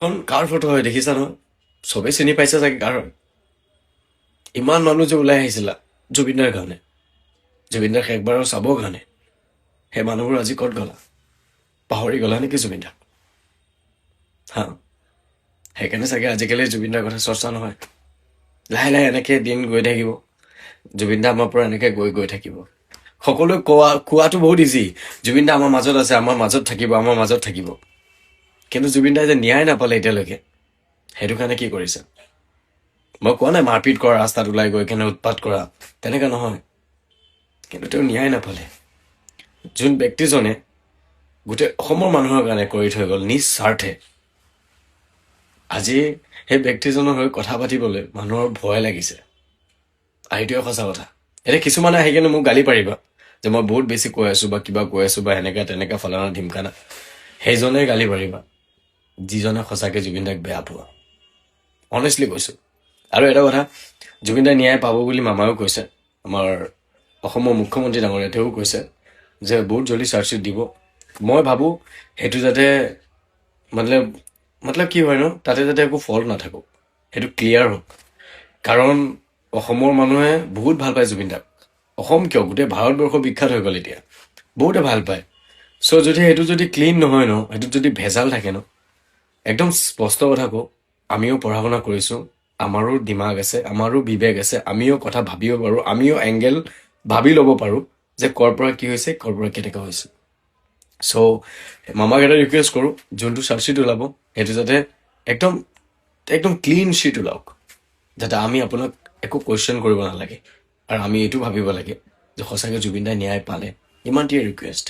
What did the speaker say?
এখন কাৰ ফটো হয় দেখিছা নহয়? চবেই চিনি পাইছে চাগে কাৰ হয়। ইমান মানুহ যে ওলাই আহিছিলা জুবিনদাৰ কাৰণে, জুবিনদাক একবাৰ চাবৰ কাৰণে, সেই মানুহবোৰ আজি ক'ত গ'লা? পাহৰি গ'লা নেকি জুবিনদাক? হা, সেইকাৰণে চাগে আজিকালি জুবিনদাৰ কথা চৰ্চা নহয়। লাহে লাহে এনেকে দিন গৈ থাকিব, জুবিনদা আমাৰ পৰা এনেকে গৈ গৈ থাকিব। সকলোৱে কোৱাটো বহুত ইজি, জুবিনদা আমাৰ মাজত আছে, আমাৰ মাজত থাকিব, আমাৰ মাজত থাকিব। কিন্তু জুবিনদাই যে ন্যায় নাপালে এতিয়ালৈকে, সেইটো কাৰণে কি কৰিছে? মই কোৱা নাই মাৰপিট কৰা, ৰাস্তাত ওলাই গৈ কেনে উৎপাত কৰা, তেনেকা নহয়। কিন্তু তেওঁ ন্যায় নাপালে। যোন ব্যক্তিজনে গোটেই অসমৰ মানুহৰ কাৰণে কৰি থৈ গ'ল নিস্বাৰ্থে, আজি সেই ব্যক্তিজনৰ হৈ কথা পাতিবলৈ মানুহৰ ভয় লাগিছে। আৰু সেইটোৱে সঁচা কথা। এতিয়া কিছুমানে আহি কেনে মোক গালি পাৰিবা যে মই বহুত বেছি কৈ আছো বা কিবা কৈ আছো বা এনেকা তেনেকা ফলানা ঢিমকানা, সেইজনে গালি পাৰিবা যিজনে সঁচাকে জুবিনদাক বেয়া পোৱা। অনেষ্টলি কৈছো। আৰু এটা কথা, জুবিনদাই ন্যায় পাব বুলি মামাও কৈছে, আমাৰ অসমৰ মুখ্যমন্ত্ৰী ডাঙৰীয়া তেওঁও কৈছে যে বহুত জলদি চাৰ্জশ্বিট দিব। মই ভাবোঁ সেইটো যাতে মতলব মতলব কি হয় ন, তাতে যাতে একো ফল্ট নাথাকক, সেইটো ক্লিয়াৰ হওক। কাৰণ অসমৰ মানুহে বহুত ভাল পায় জুবিনদাক। অসম কিয়, গোটেই ভাৰতবৰ্ষ বিখ্যাত হৈ গ'ল এতিয়া, বহুতে ভাল পায়। চ' যদি সেইটো যদি ক্লিন নহয় ন, সেইটোত যদি ভেজাল থাকে ন, একদম স্পষ্ট কথা কওঁ, আমিও পঢ়া শুনা কৰিছোঁ, আমাৰো দিমাগ আছে, আমাৰো বিবেক আছে, আমিও কথা ভাবিব পাৰোঁ, আমিও এংগেল ভাবি ল'ব পাৰোঁ যে ক'ৰ পৰা কি হৈছে, ক'ৰ পৰা কেনেকুৱা হৈছে। চ' মামাক এটা ৰিকুৱেষ্ট কৰোঁ, যোনটো চাৰ্জশ্বিট ওলাব সেইটো যাতে একদম একদম ক্লিন শ্বিট ওলাওক, যাতে আমি আপোনাক একো কুৱেশ্যন কৰিব নালাগে। আৰু আমি এইটো ভাবিব লাগে যে সঁচাকৈ জুবিনদাই ন্যায় পালে। ইমানটিয়ে ৰিকুৱেষ্ট।